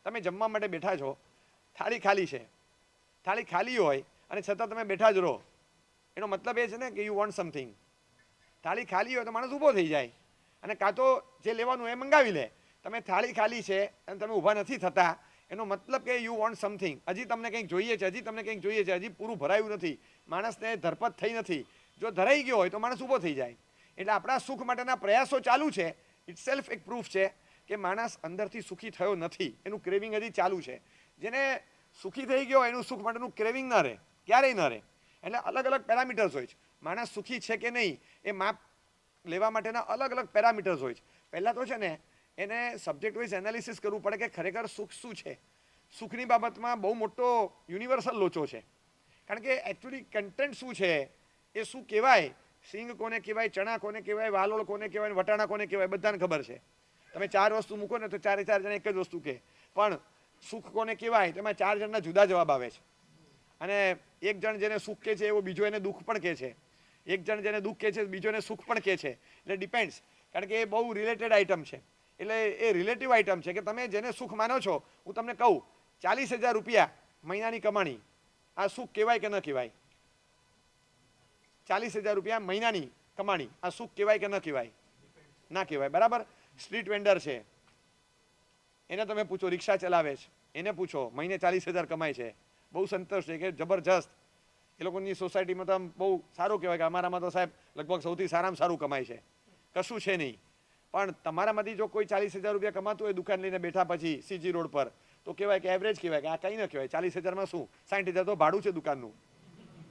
તમે જમવા માટે બેઠા છો, થાળી ખાલી છે, થાળી ખાલી હોય અને છતાં તમે બેઠા જ રહો, એનો મતલબ એ છે ને કે યુ વોન્ટ સમથિંગ. થાળી ખાલી હોય તો માણસ ઊભો થઈ જાય અને કાં તો જે લેવાનું એ મંગાવી લે. તમે થાળી ખાલી છે અને તમે ઊભા નથી થતા, એનો મતલબ કે યુ વોન્ટ સમથિંગ. હજી તમને કંઈક જોઈએ છે, હજી તમને કંઈક જોઈએ છે, હજી પૂરું ભરાયું નથી, માણસને ધરપત થઈ નથી. જો ધરાઈ ગયો હોય તો માણસ ઊભો થઈ જાય. એટલે આપણા સુખ માટેના પ્રયાસો ચાલુ છે. ઇટ સેલ્ફ એક પ્રૂફ છે કે માણસ અંદરથી સુખી થયો નથી, એનું ક્રેવિંગ હજી ચાલુ છે. જેને સુખી થઈ ગયો એનું સુખ માટેનું ક્રેવિંગ ન રહે, ક્યારેય ન રહે. એટલે અલગ અલગ પેરામીટર્સ હોય છે. માણસ સુખી છે કે નહીં એ માપ લેવા માટેના અલગ અલગ પેરામીટર્સ હોય છે. પહેલાં તો છે ને એને સબ્જેક્ટ વાઇઝ એનાલિસિસ કરવું પડે કે ખરેખર સુખ શું છે. સુખની બાબતમાં બહુ મોટો યુનિવર્સલ લોચો છે, કારણ કે એકચ્યુઅલી કન્ટેન્ટ શું છે, એ શું કહેવાય, સિંગ કોને કહેવાય, ચણા કોને કહેવાય, વાલોળ કોને કહેવાય, વટાણા કોને કહેવાય, બધાને ખબર છે. તમે 4 વસ્તુ મૂકો ને તો 4 જણા એક જ વસ્તુ કહે, પણ સુખ કોને કહેવાય તેમાં 4 જણના જુદા જવાબ આવે છે. અને એક જણ જેને સુખ કહે છે એવો બીજો એને દુઃખ પણ કહે છે, એક જણ જેને દુઃખ કહે છે બીજો એને સુખ પણ કહે છે. એટલે ડિપેન્ડ્સ, કારણ કે એ બહુ રિલેટેડ આઇટમ છે. એટલે એ રિલેટિવ આઇટમ છે કે તમે જેને સુખ માનો છો, હું તમને કહું 40,000 રૂપિયા મહિનાની કમાણી, આ સુખ કહેવાય કે ન કહેવાય? 40,000 રૂપિયા મહિનાની કમાણી, આ સુખ કહેવાય કે ન કહેવાય? ના કહેવાય, બરાબર. સ્ટ્રીટ વેન્ડર છે, એને તમે પૂછો, રિક્ષા ચલાવે છે, એને પૂછો, મહિને 40,000 કમાય છે, બહુ સંતોષ છે કે જબરજસ્ત, એ લોકોની સોસાયટીમાં તો આમ બહુ સારું કહેવાય કે અમારામાં તો સાહેબ લગભગ સૌથી સારામાં સારું કમાય છે, કશું છે નહીં. પણ તમારામાંથી જો કોઈ 40,000 રૂપિયા કમાતું હોય દુકાન લઈને બેઠા પછી સીજી રોડ પર, તો કહેવાય કે એવરેજ કહેવાય, કે આ કંઈ ન કહેવાય. 40,000માં શું, 60,000 તો ભાડું છે દુકાનનું.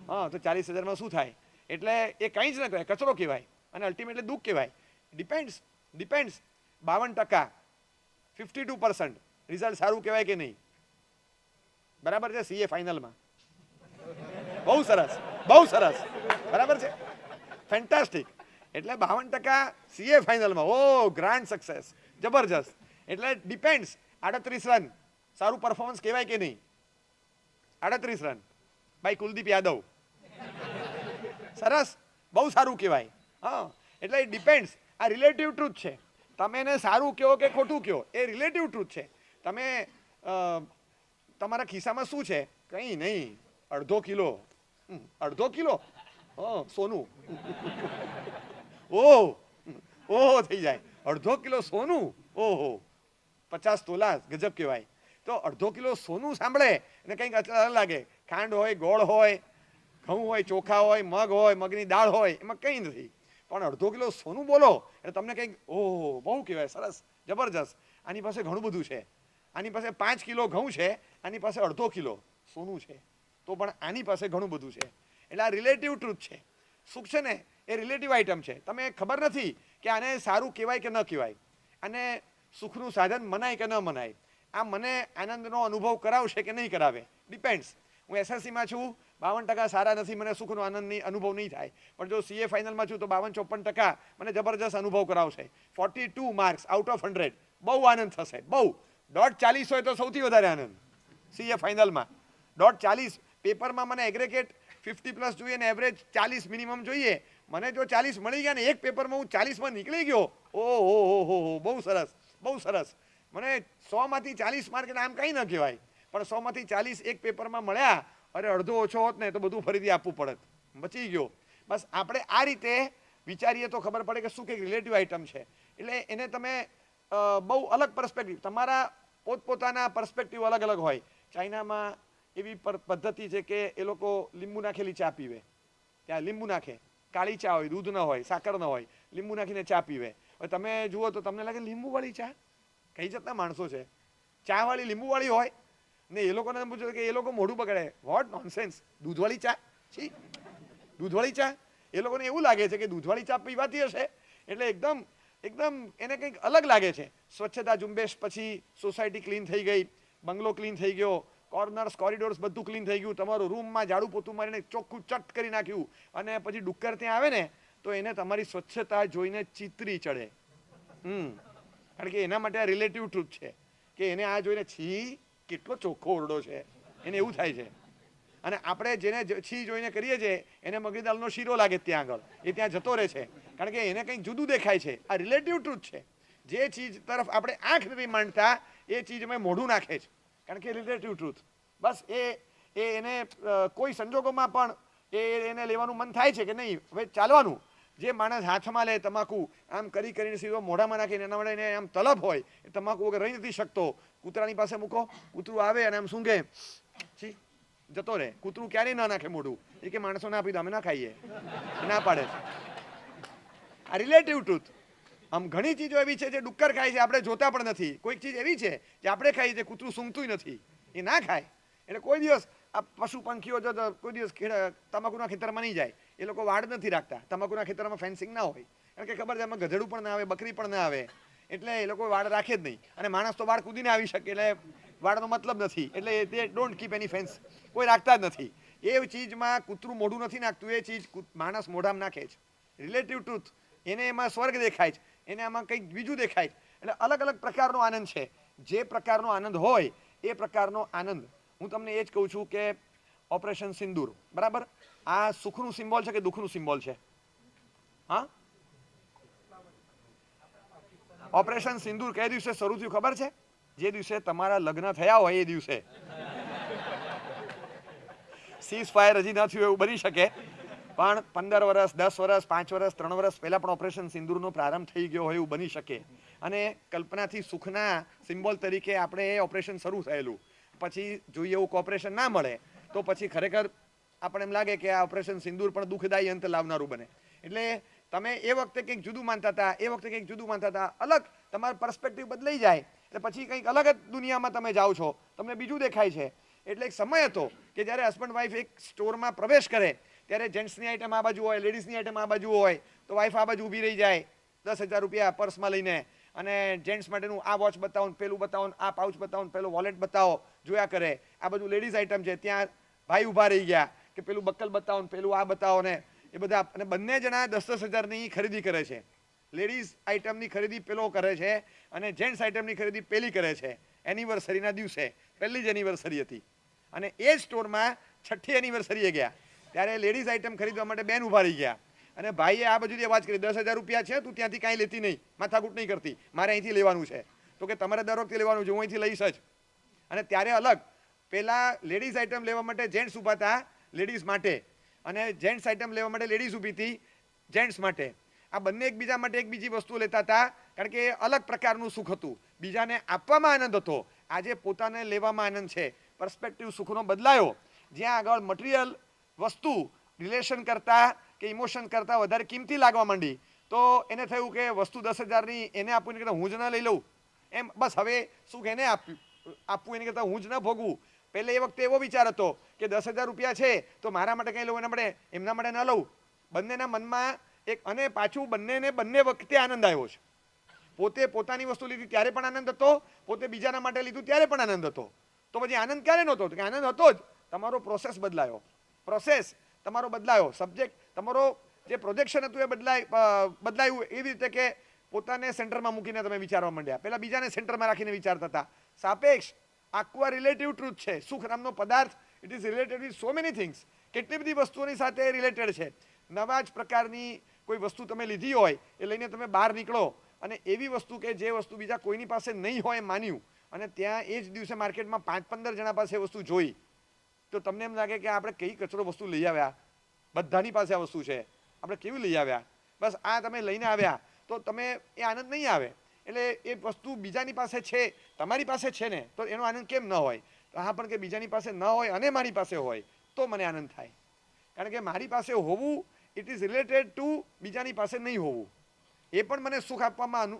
હા, તો 40,000માં શું થાય? એટલે એ કંઈ જ ન કહેવાય, કચરો કહેવાય અને અલ્ટિમેટલી દુઃખ કહેવાય. ડિપેન્ડ્સ 52%, 52% રિઝલ્ટ સારું કહેવાય કે નહીં? બરાબર છે. સીએ ફાઇનલમાં બહુ સરસ, બહુ સરસ, બરાબર છે, ફેન્ટાસ્ટિક. એટલે 52% સીએ ફાઇનલમાં, ઓ ગ્રાન્ડ સક્સેસ, જબરજસ્ત. એટલે ડિપેન્ડ્સ. 38 રન સારું પરફોર્મન્સ કહેવાય કે નહીં? 38 રન બાય કુલદીપ યાદવ, સરસ, બહુ સારું કહેવાય. હા, એટલે ડિપેન્ડ્સ. આ રિલેટિવ ટ્રુથ છે. તમે એને સારું કહો કે ખોટું કહો, એ રિલેટિવ ટ્રુથ છે. તમે તમારા ખિસ્સામાં શું છે? કંઈ નહીં, અડધો કિલો, અડધો કિલો સોનું, ઓહો થઈ જાય, અડધો કિલો સોનું, ઓહો 50 તોલા, ગજબ કહેવાય. તો અડધો કિલો સોનું સાંભળે અને કંઈક અલગ લાગે. ખાંડ હોય, ગોળ હોય, ઘઉં હોય, ચોખા હોય, મગ હોય, મગની દાળ હોય, એમાં કંઈ નથી. પણ અડધો કિલો સોનું બોલો એટલે તમને કંઈક ઓહો બહુ કહેવાય, સરસ, જબરજસ્ત. આની પાસે ઘણું બધું છે, આની પાસે 5 કિલો ઘઉં છે, આની પાસે અડધો કિલો સોનું છે, તો પણ આની પાસે ઘણું બધું છે. એટલે આ રિલેટિવ ટ્રુથ છે. સુખ છે ને એ રિલેટિવ આઇટમ છે. તમે ખબર નથી કે આને સારું કહેવાય કે ન કહેવાય, આને સુખનું સાધન મનાય કે ન મનાય, આ મને આનંદનો અનુભવ કરાવશે કે નહીં કરાવે, ડિપેન્ડ્સ. હું એસએસસીમાં છું, 52% સારા નથી, મને સુખનો આનંદની અનુભવ નહીં થાય. પણ જો સીએ ફાઇનલમાં છું તો 52-54% મને જબરજસ્ત અનુભવ કરાવશે. 42 માર્ક્સ આઉટ ઓફ 100, બહુ આનંદ થશે, બહુ. 40 હોય તો સૌથી વધારે આનંદ સીએ ફાઇનલમાં. 40 પેપરમાં મને એગ્રેગેટ 50+ જોઈએ ને એવરેજ 40 મિનિમમ જોઈએ. મને જો 40 મળી ગયા ને એક પેપરમાં હું 40માં નીકળી ગયો, ઓહો બહુ સરસ, બહુ સરસ. મને 100માંથી 40 માર્ક એટલે આમ કંઈ ન કહેવાય, પણ 100માંથી 40 એક પેપરમાં મળ્યા, અરે અડધો ઓછો હોત ને તો બધું ફરીથી આપવું પડત, બચી ગયો. બસ આપણે આ રીતે વિચારીએ તો ખબર પડે કે શું કંઈક રિલેટિવ આઇટમ છે. એટલે એને તમે બહુ અલગ પર્સપેક્ટિવ, તમારા પોતપોતાના પર્સપેક્ટિવ અલગ અલગ હોય. ચાઇનામાં એવી પદ્ધતિ છે કે એ લોકો લીંબુ નાખેલી ચા પીવે. ત્યાં લીંબુ નાખે, કાળી ચા હોય, દૂધ ન હોય, સાકર ન હોય, લીંબુ નાખીને ચા પીવે. હવે તમે જુઓ તો તમને લાગે લીંબુવાળી ચા, કઈ જાતના માણસો છે, ચાવાળી લીંબુવાળી હોય ને એ લોકોને પૂછો કે એ લોકો મોઢું બગાડે, વોટ નોનસેન્સ, દૂધવાળી ચા, છી, દૂધવાળી ચા. એ લોકોને એવું લાગે છે કે દૂધવાળી ચા પીવાતી હશે એટલે એકદમ એને કંઈક અલગ લાગે છે. સ્વચ્છતા ઝુંબેશ પછી સોસાયટી ક્લીન થઈ ગઈ, બંગલો ક્લીન થઈ ગયો, કોર્નર્સ કોરિડોર્સ બધું ક્લીન થઈ ગયું, તમારું રૂમમાં ઝાડુ પોતું મારીને ચોખ્ખું ચટ કરી નાખ્યું, અને પછી ડુક્કર ત્યાં આવે ને તો એને તમારી સ્વચ્છતા જોઈને ચિતરી ચડે. કારણ કે એના માટે આ રિલેટિવ ટ્રુથ છે કે એને આ જોઈને છી કેટલો ચોખ્ખો ઓરડો છે, એને એવું થાય છે. અને આપણે જેને છી જોઈને કરીએ છીએ એને મગની દાળનો શીરો લાગે ત્યાં આગળ, એ ત્યાં જતો રહે છે, કારણ કે એને કંઈક જુદું દેખાય છે. આ રિલેટિવ ટ્રુથ છે. જે ચીજ તરફ આપણે આંખ નથી માંડતા એ ચીજ અમે મોઢું નાખે છે, કારણ કે રિલેટિવ ટ્રુથ. બસ એને કોઈ સંજોગોમાં પણ એને લેવાનું મન થાય છે કે નહીં, હવે ચાલવાનું. જે માણસ હાથમાં લે તમાકુ આમ કરીને સીધો મોઢામાં નાખીને એના માટે એને આમ તલબ હોય, એ તમાકુ વગર રહી નથી શકતો. કૂતરાની પાસે મૂકો, કૂતરું આવે અને આમ સૂંઘે, જતો રહે. કૂતરું ક્યારેય ના નાખે મોઢું, એ કે માણસો ના આપી દો અમે ના ખાઈએ, ના પાડે. આ રિલેટિવ ટ્રુથ. આમ ઘણી ચીજો એવી છે જે ડુક્કર ખાય છે, આપણે જોતા પણ નથી. કોઈક ચીજ એવી છે જે આપણે ખાઈએ છીએ, કૂતરું સૂંઘતું નથી, એ ના ખાય. એટલે કોઈ દિવસ આ પશુ પંખીઓ જો કોઈ દિવસ તમાકુના ખેતરમાં નહીં જાય. એ લોકો વાડ નથી રાખતા. તમાકુના ખેતરમાં ફેન્સિંગ ના હોય, કારણ કે ખબર છે એમાં ગધેડું પણ ના આવે, બકરી પણ ના આવે, એટલે એ લોકો વાડ રાખે જ નહીં. અને માણસ તો વાડ કૂદીને આવી શકે, એટલે વાડનો મતલબ નથી, એટલે તે ડોન્ટ કીપ એની ફેન્સ, કોઈ રાખતા જ નથી. એ ચીજમાં કૂતરું મોઢું નથી નાખતું, એ ચીજ માણસ મોઢામાં નાખે છે. Relative truth. એને એમાં સ્વર્ગ દેખાય છે, એને આમાં કંઈક બીજું દેખાય છે. એટલે અલગ અલગ પ્રકારનો આનંદ છે. જે પ્રકારનો આનંદ હોય એ પ્રકારનો આનંદ. હું તમને એ જ કહું છું કે ઓપરેશન સિંદૂર, બરાબર, આ સુખનું સિમ્બોલ છે કે દુઃખનું સિમ્બોલ છે? હા, ઓપરેશન સિંદૂર કયા દિવસે શરૂ થયું ખબર છે? જે દિવસે તમારા લગ્ન થયા હોય એ દિવસે. સીઝ ફાયર હજી ન થયું એવું બની શકે, પણ 15 વર્ષ, 10 વર્ષ, 5 વર્ષ, 3 વર્ષ પહેલા પણ ઓપરેશન સિંદૂરનો પ્રારંભ થઈ ગયો હોય એવું બની શકે. અને કલ્પનાથી સુખના સિમ્બોલ તરીકે આપણે એ ઓપરેશન શરૂ થયેલું. પછી જોઈએ એવું ઓપરેશન ના મળે તો પછી ખરેખર આપણે એમ લાગે કે આ ઓપરેશન સિંદૂર પણ દુઃખદાયી અંત લાવનારું બને. એટલે તમે એ વખતે કંઈક જુદું માનતા હતા, એ વખતે કંઈક જુદું માનતા હતા, અલગ તમારો પર્સપેક્ટિવ બદલાઈ જાય એટલે પછી કંઈક અલગ જ દુનિયામાં તમે જાઓ છો, તમને બીજું દેખાય છે. એટલે એક સમય હતો કે જ્યારે હસબન્ડ વાઈફ એક સ્ટોરમાં પ્રવેશ કરે ત્યારે જેન્ટ્સની આઈટમ આ બાજુ હોય, લેડીઝની આઈટમ આ બાજુ હોય, તો વાઈફ આ બાજુ ઊભી રહી જાય 10,000 રૂપિયા પર્સમાં લઈને, અને જેન્ટ્સ માટેનું આ વોચ બતાવો, પેલું બતાવો, આ પાઉચ બતાવો, પેલું વોલેટ બતાવો, જોયા કરે. આ બધું લેડીઝ આઈટમ છે, ત્યાં ભાઈ ઊભા રહી ગયા કે પેલું બક્કલ બતાવો, પેલું આ બતાવો ને એ બધા. અને બંને જણા 10,000ની ખરીદી કરે છે. લેડીઝ આઈટમની ખરીદી પેલો કરે છે અને જેન્ટ્સ આઈટમની ખરીદી પેલી કરે છે. એનિવર્સરીના દિવસે, પહેલી જ એનિવર્સરી હતી, અને એ જ સ્ટોરમાં 6ઠ્ઠી એનિવર્સરીએ ગયા ત્યારે લેડીઝ આઈટમ ખરીદવા માટે બેન ઊભા રહી ગયા, અને ભાઈએ આ બધું અવાજ કરી, 10,000 રૂપિયા છે, તું ત્યાંથી કાંઈ લેતી નહીં, માથાકૂટ નહીં કરતી, મારે અહીંથી લેવાનું છે. તો કે તમારે દર વખતે લેવાનું છે, હું અહીંથી લઈશ જ. અને ત્યારે અલગ પેલા લેડીઝ આઈટમ લેવા માટે જેન્ટ્સ ઊભા હતા લેડીઝ માટે, અને જેન્ટ્સ આઈટમ લેવા માટે લેડીઝ ઊભી હતી જેન્ટ્સ માટે. આ બંને એકબીજા માટે એક બીજી વસ્તુ લેતા હતા, કારણ કે અલગ પ્રકારનું સુખ હતું. બીજાને આપવામાં આનંદ હતો, આજે પોતાને લેવામાં આનંદ છે. પર્સપેક્ટિવ સુખનો બદલાયો. જ્યાં આગળ મટીરિયલ વસ્તુ રિલેશન કરતાં કે ઇમોશન કરતાં વધારે કિંમતી લાગવા માંડી, તો એને થયું કે વસ્તુ 10,000ની એને આપવું એને કરતાં હું જ ના લઈ લઉં, એમ બસ હવે સુખ એને આપવું એને કરતાં હું જ ન ભોગવું. પહેલે એ વખતે એવો વિચાર હતો કે 10,000 રૂપિયા છે તો મારા માટે કંઈ લઉં, એના માટે એમના માટે ન લઉં. બંનેના મનમાં એક, અને પાછું બંને વખતે આનંદ આવ્યો છે. પોતે પોતાની વસ્તુ લીધી ત્યારે પણ આનંદ હતો, પોતે બીજાના માટે લીધું ત્યારે પણ આનંદ હતો. તો પછી આનંદ ક્યારે નહોતો? કે આનંદ હતો જ, તમારો પ્રોસેસ બદલાયો. પ્રોસેસ તમારો બદલાયો, સબ્જેક્ટ તમારો જે પ્રોજેક્શન હતું એ બદલાયું એવી રીતે કે પોતાને સેન્ટરમાં મૂકીને તમે વિચારવા માંડ્યા. પહેલા બીજાને સેન્ટરમાં રાખીને વિચારતા હતા. સાપેક્ષ આખું રિલેટિવ ટ્રુથ છે. સુખ નામનો પદાર્થ, it is related with so many things. કેટલી બધી વસ્તુઓની સાથે રિલેટેડ છે. નવા જ પ્રકારની કોઈ વસ્તુ તમે લીધી હોય એ લઈને તમે બહાર નીકળો, અને એવી વસ્તુ કે જે વસ્તુ બીજા કોઈની પાસે નહીં હોય એમ માન્યું, અને ત્યાં એ જ દિવસે માર્કેટમાં 5-15 જણા પાસે વસ્તુ જોઈ, તો તમને એમ લાગે કે આપણે કઈ કચરો વસ્તુ લઈ આવ્યા, બધાની પાસે આ વસ્તુ છે, આપણે કેવી લઈ આવ્યા, બસ આ તમે લઈને આવ્યા, તો તમે એ આનંદ નહીં આવે. એટલે એ વસ્તુ બીજાની પાસે છે, તમારી પાસે છે ને, તો એનો આનંદ કેમ ન હોય? હા, પણ કે બીજાની પાસે ન હોય અને મારી પાસે હોય તો મને આનંદ થાય. કારણ કે મારી પાસે હોવું ઇટ ઇઝ રિલેટેડ ટુ બીજાની પાસે નહીં હોવું. એ પણ મને સુખ આપવામાં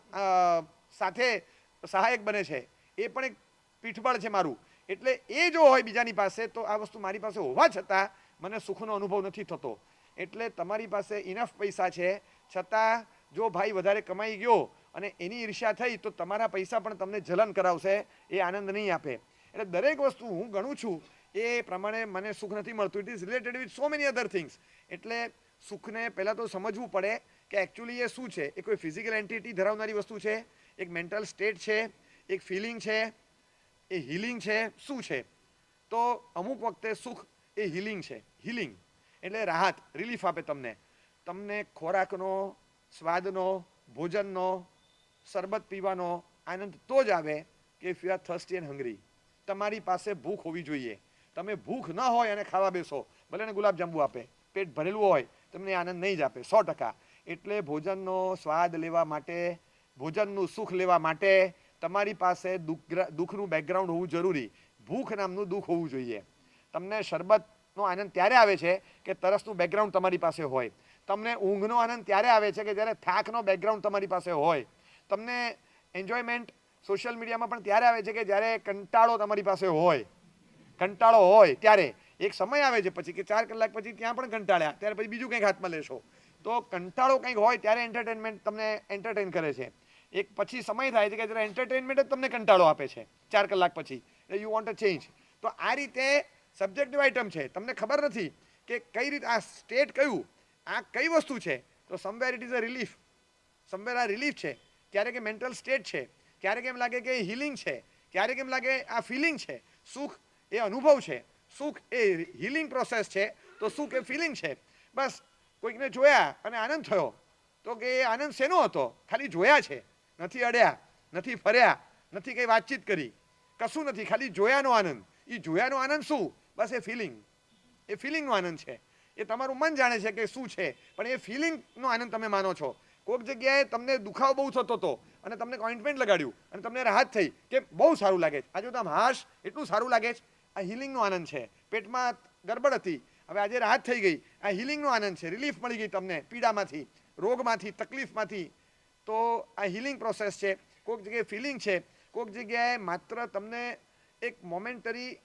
સાથે સહાયક બને છે, એ પણ એક પીઠબળ છે મારું. એટલે એ જો હોય બીજાની પાસે, તો આ વસ્તુ મારી પાસે હોવા છતાં મને સુખનો અનુભવ નથી થતો. એટલે તમારી પાસે ઇનફ પૈસા છે છતાં જો ભાઈ વધારે કમાઈ ગયો અને એની ઈર્ષ્યા થઈ, તો તમારા પૈસા પણ તમને જલન કરાવશે, એ આનંદ નહીં આપે. એટલે દરેક વસ્તુ હું ગણું છું એ પ્રમાણે મને સુખ નથી મળતું. It is related with so many other things. એટલે સુખને પહેલાં તો સમજવું પડે કે એકચ્યુઅલી એ શું છે. એ કોઈ ફિઝિકલ એન્ટિટી ધરાવનારી વસ્તુ છે, એક મેન્ટલ સ્ટેટ છે, એક ફિલિંગ છે, એ હિલિંગ છે, શું છે? તો અમુક વખતે સુખ એ હિલિંગ છે. હિલિંગ એટલે રાહત, રિલીફ આપે તમને ખોરાકનો, સ્વાદનો, ભોજનનો, શરબત પીવાનો આનંદ તો જ આવે કે if you are thirsty and hungry, તમારી પાસે ભૂખ હોવી જોઈએ. તમે ભૂખ ન હોય અને ખાવા બેસો, ભલે ને ગુલાબજાંબુ આપે, પેટ ભરેલું હોય, તમને આનંદ નહીં જ આપે 100%. એટલે ભોજનનો સ્વાદ લેવા માટે, ભોજનનું સુખ લેવા માટે તમારી પાસે દુઃખનું બેકગ્રાઉન્ડ હોવું જરૂરી. ભૂખ નામનું દુઃખ હોવું જોઈએ. તમને શરબતનો આનંદ ત્યારે આવે છે કે તરસનું બેકગ્રાઉન્ડ તમારી પાસે હોય. તમને ઊંઘનો આનંદ ત્યારે આવે છે કે જ્યારે થાકનો બેકગ્રાઉન્ડ તમારી પાસે હોય. તમને એન્જોયમેન્ટ સોશિયલ મીડિયામાં પણ ત્યારે આવે છે કે જ્યારે કંટાળો તમારી પાસે હોય. કંટાળો હોય ત્યારે એક સમય આવે છે પછી કે 4 કલાક પછી ત્યાં પણ કંટાળ્યા, ત્યારે પછી બીજું કંઈક હાથમાં લેશો. તો કંટાળો કંઈક હોય ત્યારે એન્ટરટેનમેન્ટ તમને એન્ટરટેન કરે છે. એક પછી સમય થાય છે કે જ્યારે એન્ટરટેનમેન્ટ જ તમને કંટાળો આપે છે 4 કલાક પછી, યુ વોન્ટ અ ચેન્જ. તો આ રીતે સબ્જેક્ટિવ આઇટમ છે. તમને ખબર નથી કે કઈ રીતે આ સ્ટેટ કયું, આ કઈ વસ્તુ છે. તો somewhere it is a relief, somewhere આ રિલીફ છે, ક્યારેક એ મેન્ટલ સ્ટેટ છે, ક્યારેક એમ લાગે કે હિલિંગ છે, ક્યારેક એમ લાગે આ ફિલિંગ છે. સુખ એ અનુભવ છે, સુખ એ હિલિંગ પ્રોસેસ છે, તો સુખ એ ફિલિંગ છે. બસ કોઈકને જોયા અને આનંદ થયો તો કે એ આનંદ શેનો હતો? ખાલી જોયા છે, નથી અડ્યા, નથી ફર્યા, નથી કંઈ વાતચીત કરી, કશું નથી, ખાલી જોયાનો આનંદ. એ જોયાનો આનંદ શું? બસ એ ફિલિંગ, એ ફિલિંગનો આનંદ છે. એ તમારું મન જાણે છે કે શું છે, પણ એ ફિલિંગનો આનંદ તમે માનો છો. કોઈક જગ્યાએ તમને દુખાવો બહુ થતો હતો અને તમને ઓઇન્ટમેન્ટ લગાડ્યું અને તમને રાહત થઈ કે બહુ સારું લાગે છે, આજે તો આમ હાશ એટલું સારું લાગે છે. આ હિલિંગનો આનંદ છે. પેટમાં ગડબડ હતી, હવે આજે રાહત થઈ ગઈ, આ હિલિંગનો આનંદ છે. રિલીફ મળી ગઈ તમને પીડામાંથી, રોગમાંથી, તકલીફમાંથી. તો આ હિલિંગ પ્રોસેસ છે. કોઈક જગ્યાએ ફિલિંગ છે, કોઈક જગ્યાએ માત્ર તમને એક મોમેન્ટરી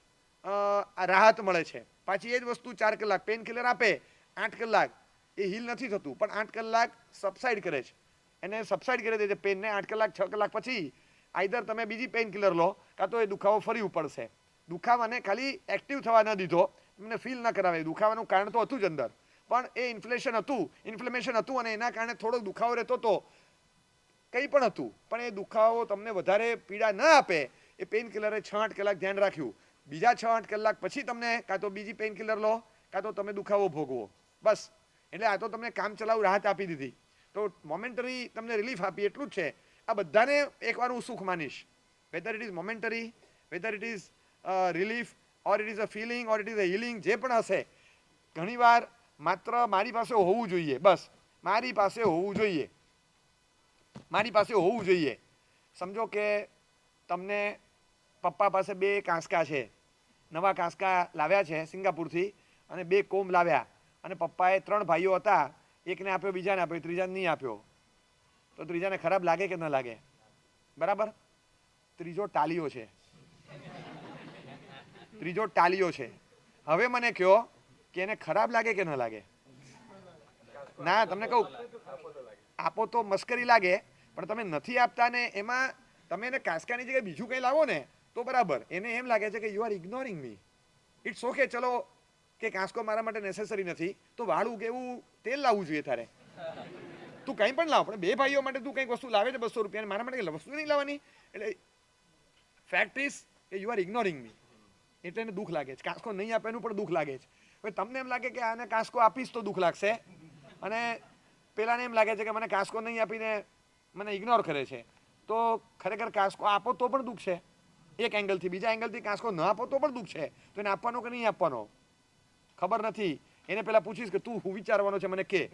રાહત મળે છે. પાછી એ જ વસ્તુ 4 કલાક પેન કિલર આપે, 8 કલાક એ હીલ નથી થતું, પણ 8 કલાક સબસાઇડ કરે છે, એને સબસાઇડ કરી દે છે પેનને. 8 કલાક 6 કલાક પછી આઈધર તમે બીજી પેન કિલર લો કાં તો એ દુખાવો ફરી ઉપડશે. દુખાવાને ખાલી એક્ટિવ થવા ન દીધો, તમને ફીલ ન કરાવે. દુખાવાનું કારણ તો હતું જ અંદર, પણ એ ઇન્ફ્લેમેશન હતું અને એના કારણે થોડોક દુખાવો રહેતો હતો, કંઈ પણ હતું, પણ એ દુખાવો તમને વધારે પીડા ન આપે એ પેન કિલરે 6-8 કલાક ધ્યાન રાખ્યું. બીજા 6-8 કલાક પછી તમને કાં તો બીજી પેન કિલર લો કાં તો તમે દુખાવો ભોગવો. બસ, એટલે આ તો તમને કામ ચલાવ રાહત આપી દીધી. તો મોમેન્ટરી તમને રિલીફ આપી, એટલું જ છે. આ બધાને એકવાર હું સુખ માનીશ, whether it is momentary, whether it is relief or it is a feeling or it is a healing, જે પણ હશે. ઘણીવાર માત્ર મારી પાસે હોવું જોઈએ, બસ મારી પાસે હોવું જોઈએ, મારી પાસે હોવું જોઈએ. સમજો કે તમને પપ્પા પાસે 2 કાંસકા છે, નવા કાંસકા લાવ્યા છે સિંગાપુરથી, અને 2 કોમ લાવ્યા, અને પપ્પાએ 3 ભાઈઓ હતા, એકને આપ્યો, બીજાને આપ્યો, ત્રીજાને નહીં આપ્યો. તો ત્રીજાને ખરાબ લાગે કે ન લાગે? બરાબર. ત્રીજો ટાલીઓ છે, ત્રીજો ટાલીઓ છે. હવે મને કહો કે એને ખરાબ લાગે કે ન લાગે? ના, તમને કહું, આપો તો મસ્કરી લાગે, પણ તમે નથી આપતા ને એમાં તમે એને કાંસકાની જગ્યાએ બીજું કંઈ લાવો ને તો બરાબર. એને એમ લાગે છે કે you are ignoring me. It's okay, ચલો કે કાંસકો મારા માટે નેસેસરી નથી, તો વાળું કે એવું તેલ લાવવું જોઈએ તારે. તું કંઈ પણ લાવ, પણ 2 ભાઈઓ માટે તું કંઈક વસ્તુ લાવે છે 200 રૂપિયા, મારા માટે કંઈ વસ્તુ નહીં લાવવાની. એટલે ફેક્ટ ઇઝ કે યુ આર ઇગ્નોરિંગ મી. એટલે એને દુઃખ લાગે છે. કાંસકો નહીં આપે એનું પણ દુઃખ લાગે છે. હવે તમને એમ લાગે કે આને કાંસકો આપીશ તો દુઃખ લાગશે, અને પેલાને એમ લાગે છે કે મને કાંસકો નહીં આપીને મને ઇગ્નોર કરે છે. તો ખરેખર કાંસકો આપો તો પણ દુઃખ છે એક એંગલથી, બીજા એંગલથી કાંસકો ન આપો તો પણ દુઃખ છે. તો એને આપવાનો કે નહીં આપવાનો ખબર નથી. એને પહેલાં પૂછીશ કે તું હું વિચારવાનો છે મને કે,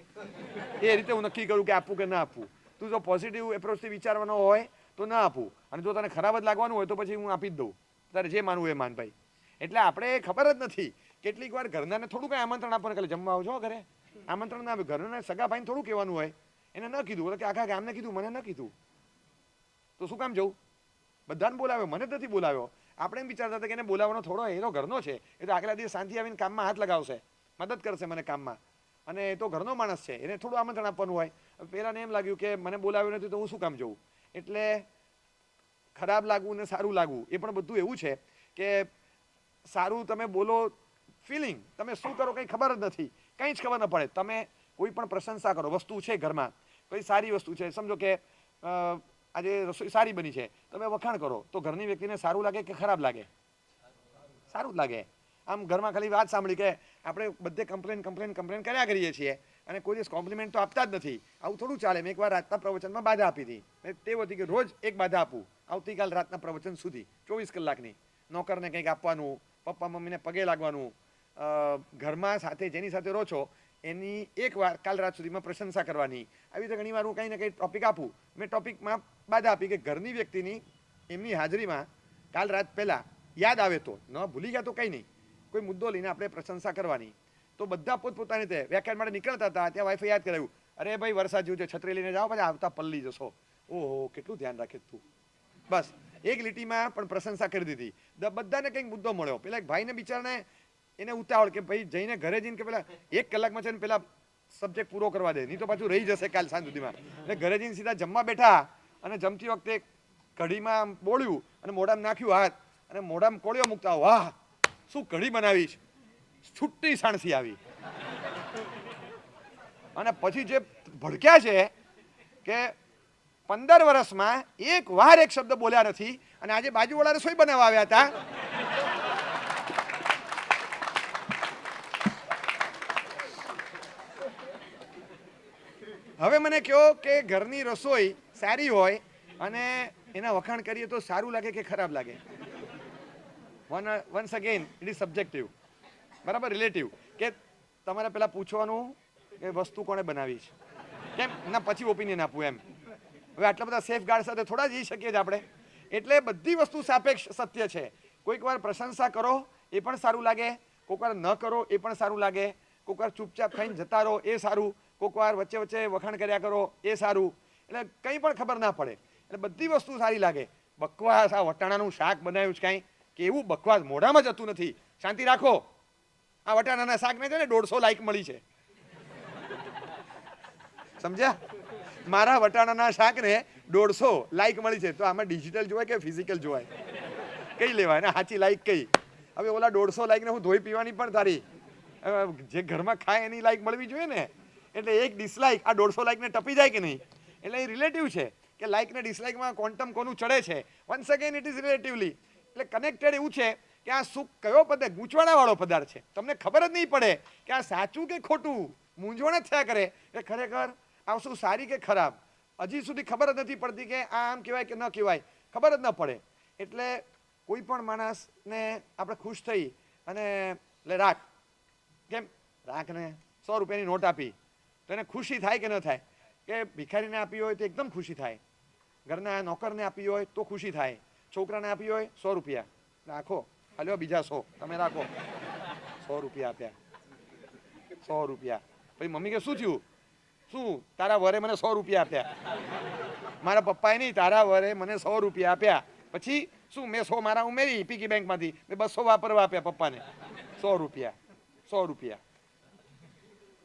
એ રીતે હું નક્કી કરું કે આપવું કે ના આપવું. તું જો પોઝિટિવ એપ્રોચથી વિચારવાનો હોય તો ના આપું, અને જો તને ખરાબ જ લાગવાનું હોય તો પછી હું આપી જ દઉં. તારે જે માનવું એ માન ભાઈ. એટલે આપણે ખબર જ નથી. કેટલીક વાર ઘરનાને થોડું કંઈ આમંત્રણ આપવાનું, કાલે જમવા આવજો ઘરે, આમંત્રણ ના આપે. ઘરના સગા ભાઈને થોડું કહેવાનું હોય, એને ન કીધું કે આખા ગામને કીધું, મને ન કીધું, તો શું કામ જવું? બધાને બોલાવ્યો, મને જ નથી બોલાવ્યો. આપણે એમ વિચારતા હતા કે એને બોલાવવાનો થોડો એનો ઘરનો છે, એ તો આગલા દિવસ શાંતિ આવીને કામમાં હાથ લગાવશે, મદદ કરશે મને કામમાં, અને એ તો ઘરનો માણસ છે, એને થોડું આમંત્રણ આપવાનું હોય. પહેલાંને એમ લાગ્યું કે મને બોલાવ્યો નથી તો હું શું કામ જવું. એટલે ખરાબ લાગવું ને સારું લાગવું એ પણ બધું એવું છે કે સારું તમે બોલો, ફિલિંગ, તમે શું કરો કંઈ ખબર જ નથી, કંઈ જ ખબર ન પડે. તમે કોઈ પણ પ્રશંસા કરો, વસ્તુ છે ઘરમાં, કોઈ સારી વસ્તુ છે, સમજો કે આજે રસોઈ સારી બની છે, તમે વખાણ કરો તો ઘરની વ્યક્તિને સારું લાગે કે ખરાબ લાગે? સારું જ લાગે. આમ ઘરમાં ખાલી વાત સાંભળી કે આપણે બધે કમ્પ્લેન કર્યા કરીએ છીએ, અને કોઈ દિવસ કોમ્પ્લિમેન્ટ તો આપતા જ નથી. આવું થોડું ચાલે. મેં એકવાર રાતના પ્રવચનમાં બાધા આપી હતી. મેં તે હતી કે રોજ એક બાધા આપું આવતીકાલ રાતના પ્રવચન સુધી 24 કલાકની. નોકરને કંઈક આપવાનું, પપ્પા મમ્મીને પગે લાગવાનું, ઘરમાં સાથે જેની સાથે રહો છો એની એકવાર કાલ રાત સુધીમાં પ્રશંસા કરવાની. આવી રીતે ઘણીવાર હું કંઈ ને કંઈ ટોપિક આપું. મેં ટોપિકમાં બાધા આપી કે ઘરની વ્યક્તિની એમની હાજરીમાં કાલ રાત પહેલાં યાદ આવે તો, ન ભૂલી ગયા તો કંઈ નહીં, કોઈ મુદ્દો લઈને આપણે પ્રશંસા કરવાની. તો બધા પોતપોતાની રીતે વ્યાખ્યાન માટે નીકળતા હતા. ત્યાં વાઈફે યાદ કરાવ્યું, અરે ભાઈ વરસાદ જેવું છે, છત્રી લઈને જાઓ, પછી આવતા પલ્લી જશો. ઓહો, કેટલું ધ્યાન રાખે તું. બસ એક લીટીમાં પણ પ્રશંસા કરી દીધી. બધાને કંઈક મુદ્દો મળ્યો. પેલા એક ભાઈને બિચારાને એને ઉતાવળ કે ભાઈ જઈને ઘરે જઈને કે પેલા 1 કલાકમાં છે ને પેલા સબ્જેક્ટ પૂરો કરવા દે, નહીં તો પાછું રહી જશે કાલ સાંજ સુધીમાં. એટલે ઘરે જઈને સીધા જમવા બેઠા અને જમતી વખતે કઢીમાં બોળ્યું અને મોઢામાં નાખ્યું હાથ અને મોઢામાં કોળિયો મૂકતા, વાહ શું કઢી બનાવી છે, છૂટી સાણસી આવી. અને પછી જે ભડક્યા છે કે 15 વર્ષમાં એક વાર એક શબ્દ બોલ્યા નથી. અને આજે બાજુવાળા રસોઈ બનાવવા આવ્યા હતા. હવે મને કહો કે ઘરની રસોઈ સારી હોય અને એના વખાણ કરીએ તો સારું લાગે કે ખરાબ લાગે? Once again it is subjective, બરાબર, રિલેટિવ. કે તમારે પેલા પૂછવાનું કે વસ્તુ કોણે બનાવી છે, કેમ ના પછી ઓપિનિયન આપવું એમ. હવે આટલા બધા સેફ ગાર્ડ સાથે થોડા જઈ શકીએ છીએ આપણે. એટલે બધી વસ્તુ સાપેક્ષ સત્ય છે. કોઈક વાર પ્રશંસા કરો એ પણ સારું લાગે, કોઈક વાર ન કરો એ પણ સારું લાગે, કોઈક વાર ચૂપચાપ ખાઈને જતા રહો એ સારું, કોઈક વાર વચ્ચે વચ્ચે વખાણ કર્યા કરો એ સારું. એટલે કંઈ પણ ખબર ના પડે. એટલે બધી વસ્તુ સારી લાગે. બકવાસ આ વટાણાનું શાક બનાવ્યું છે કાંઈ, કે એવું બકવાસ મોઢામાં જતું નથી. શાંતિ રાખો. આ વટાણાના શાકને છે ને 150 લાઈક મળી છે, સમજ્યા? મારા વટાણાના શાકને 150 લાઈક મળી છે. તો આમાં ડિજિટલ જોવાય કે ફિઝિકલ જોવાય? કઈ લેવાય ને સાચી લાઈક કઈ? હવે ઓલા 150 લાઈકને હું ધોઈ પીવાની પણ તારી જે ઘરમાં ખાય એની લાઈક મળવી જોઈએ ને. એટલે એક ડિસલાઈક આ 150 લાઈકને ટપી જાય કે નહીં? એટલે એ રિલેટિવ છે કે લાઈક ને ડિસલાઈકમાં ક્વોન્ટમ કોનું ચડે છે. Once again it is relatively. એટલે કનેક્ટેડ એવું છે કે આ સુખ કયો પદાર્થ, ગૂંચવાડાવાળો પદાર્થ છે. તમને ખબર જ નહીં પડે કે આ સાચું કે ખોટું, મૂંઝવણ જ થયા કરે કે ખરેખર આ વસ્તુ સારી કે ખરાબ. હજી સુધી ખબર જ નથી પડતી કે આ આમ કહેવાય કે ન કહેવાય, ખબર જ ન પડે. એટલે કોઈ પણ માણસને આપણે ખુશ થઈ અને લે રાખ, કેમ રાખને 100 રૂપિયાની નોટ આપી તો એને ખુશી થાય કે ન થાય? કે ભિખારીને આપી હોય તો એકદમ ખુશી થાય, ઘરના નોકરને આપી હોય તો ખુશી થાય, છોકરાને આપી હોય 100 રૂપિયા રાખો, હાલ્યો બીજા 100 તમે રાખો. 100 રૂપિયા આપ્યા, 100 રૂપિયા. પછી મમ્મી કે શું થયું? શું તારા વરે મને 100 રૂપિયા આપ્યા? મારા પપ્પાએ નહીં, તારા વરે મને 100 રૂપિયા આપ્યા. પછી શું મેં 100 મારા ઉમેરી પીકી બેંકમાંથી, મેં 200 વાપરવા આપ્યા પપ્પાને. 100 રૂપિયા, 100 રૂપિયા.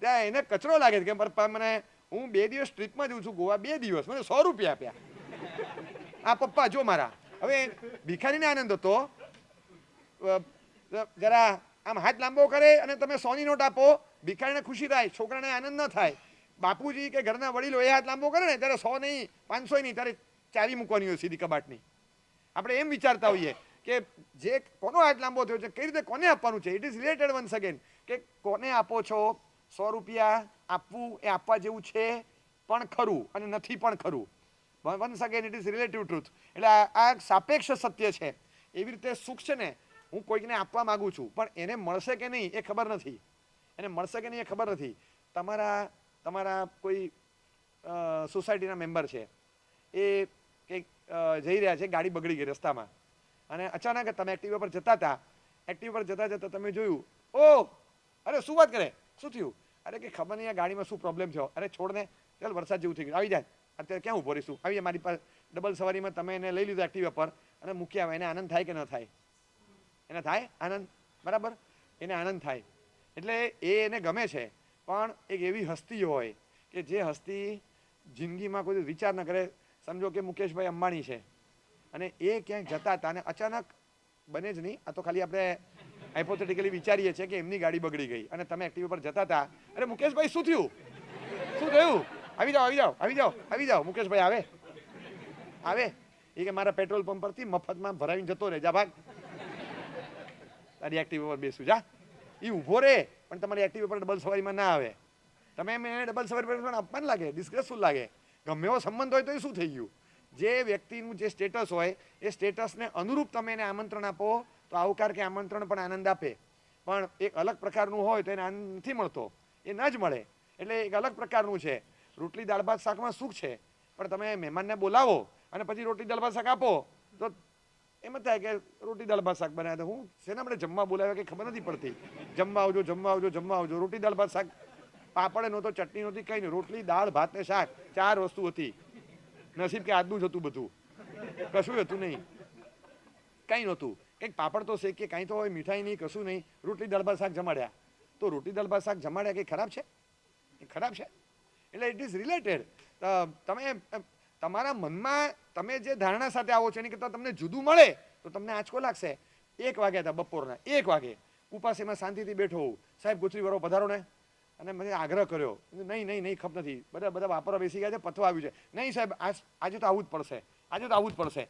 ત્યાં એને કચરો લાગે છે કે પપ્પા મને, હું 2 દિવસ ટ્રીપમાં જઉં છું ગોવા, 2 દિવસ મને 100 રૂપિયા આપ્યા. આ પપ્પા જો મારા. હવે ભિખારીને આનંદ હતો, જરા આમ હાથ લાંબો કરે અને તમે 100ની નોટ આપો, ભિખારીને ખુશી થાય, છોકરાને આનંદ ન થાય. બાપુજી કે ઘરના વડીલો એ હાથ લાંબો કરે ને ત્યારે 100 નહીં, 500 નહીં, ત્યારે ચાવી મૂકવાની હોય સીધી કબાટની. આપણે એમ વિચારતા હોઈએ કે જે કોનો હાથ લાંબો થયો છે, કઈ રીતે કોને આપવાનું છે. It is related once again કે કોને આપો છો. 100 રૂપિયા આપવું એ આપવા જેવું છે પણ ખરું અને નથી પણ ખરું. Once again it is relative truth. એટલે આ સાપેક્ષ સત્ય છે. એવી રીતે સુખ છે ને, હું કોઈકને આપવા માંગુ છું પણ એને મળશે કે નહીં એ ખબર નથી. એને મળશે કે નહીં એ ખબર નથી. તમારા કોઈ સોસાયટીના મેમ્બર છે, એ કંઈક જઈ રહ્યા છે, ગાડી બગડી ગઈ રસ્તામાં અને અચાનક તમે એક્ટિવા પર જતા હતા. એક્ટિવા પર જતા જતા તમે જોયું, ઓહ અરે શું વાત કરે, શું થયું? અરે કે ખબર નહીં આ ગાડીમાં શું પ્રોબ્લેમ થયો. અરે છોડને, ચાલ વરસાદ જેવું થઈ ગયું, આવી જાય, અત્યારે ક્યાં ઊભો રહીશું, આવી જાય મારી પાસે. ડબલ સવારીમાં તમે એને લઈ લીધું એક્ટિવા પર અને મૂકી આવે. એને આનંદ થાય કે ન થાય? એને થાય આનંદ, બરાબર, એને આનંદ થાય. એટલે એને ગમે છે. પણ એક એવી હસ્તી હોય કે જે હસ્તી જિંદગીમાં કોઈ વિચાર ન કરે. સમજો કે મુકેશભાઈ અંબાણી છે અને એ ક્યાંક જતા હતા અને અચાનક, બને જ નહીં, આ તો ખાલી આપણે હાઇપોથેટિકલી વિચારીએ છીએ કે એમની ગાડી બગડી ગઈ અને તમે એક્ટિવા પર જતા હતા. અરે મુકેશભાઈ શું થયું, શું થયું? આવી જાઓ, આવી જાઓ, આવી જાઓ, આવી જાઓ. મુકેશભાઈ આવે. એ કે મારા પેટ્રોલ પંપ પરથી મફતમાં ભરાવીને જતો રહે, જા ભાગ, તારી એક્ટિવા પર બેસું જા. એ ઊભો રહે પણ તમારી એક્ટિવા પર ડબલ સવારીમાં ના આવે. તમે મેં ડબલ સવારી પણ અપમાન લાગે, ડિસ્ગ્રેસફુલ લાગે. ગમે એવો સંબંધ હોય તો એ શું થઈ ગયું? જે વ્યક્તિનું જે સ્ટેટસ હોય એ સ્ટેટસને અનુરૂપ તમે એને આમંત્રણ આપો તો આવકાર કે આમંત્રણ પણ આનંદ આપે. પણ એક અલગ પ્રકારનું હોય તો એને આનંદ નથી મળતો, એ ન જ મળે. એટલે એક અલગ પ્રકારનું છે. રોટલી દાળ ભાત શાકમાં સુખ છે, પણ તમે મહેમાનને બોલાવો અને પછી રોટલી દાળ ભાત શાક આપો તો એમ જ થાય કે રોટી દાળ ભાત શાક બનાવ્યા તો હું શેના આપણે જમવા બોલાવ્યા કે ખબર નથી પડતી. જમવા આવજો, જમવા આવજો, જમવા આવજો. રોટી દાળ ભાત શાક, પાપડ નહોતો, ચટણી નહોતી, કંઈ નહીં. રોટલી દાળ ભાત ને શાક, 4 વસ્તુ હતી. નસીબ કે આજનું જ હતું બધું, કશું હતું નહીં, કંઈ નહોતું. કંઈક પાપડ તો શેકીએ, કાંઈ તો હોય, મીઠાઈ નહીં, કશું નહીં. રોટલી દાળ ભાત શાક જમાડ્યા તો રોટલી દાળ ભાત શાક જમાડ્યા કંઈ ખરાબ છે? એ ખરાબ છે? એટલે ઇટ ઇઝ રિલેટેડ. તમે તમારા મનમાં તમે જે ધારણા સાથે આવો છો એની કરતાં તમને જુદું મળે તો તમને આંચકો લાગશે. 1 વાગ્યા હતા બપોરના, 1 વાગે ઉપાસીમાં શાંતિથી બેઠો હોઉં, સાહેબ ગુથરી વાળો પધારો ને, અને મને આગ્રહ કર્યો, નહીં નહીં નહીં, ખપ નથી, બધા વાપરવા બેસી ગયા છે, પથવા આવ્યું છે. નહીં સાહેબ, આજે તો આવવું જ પડશે, આજે તો આવવું જ પડશે.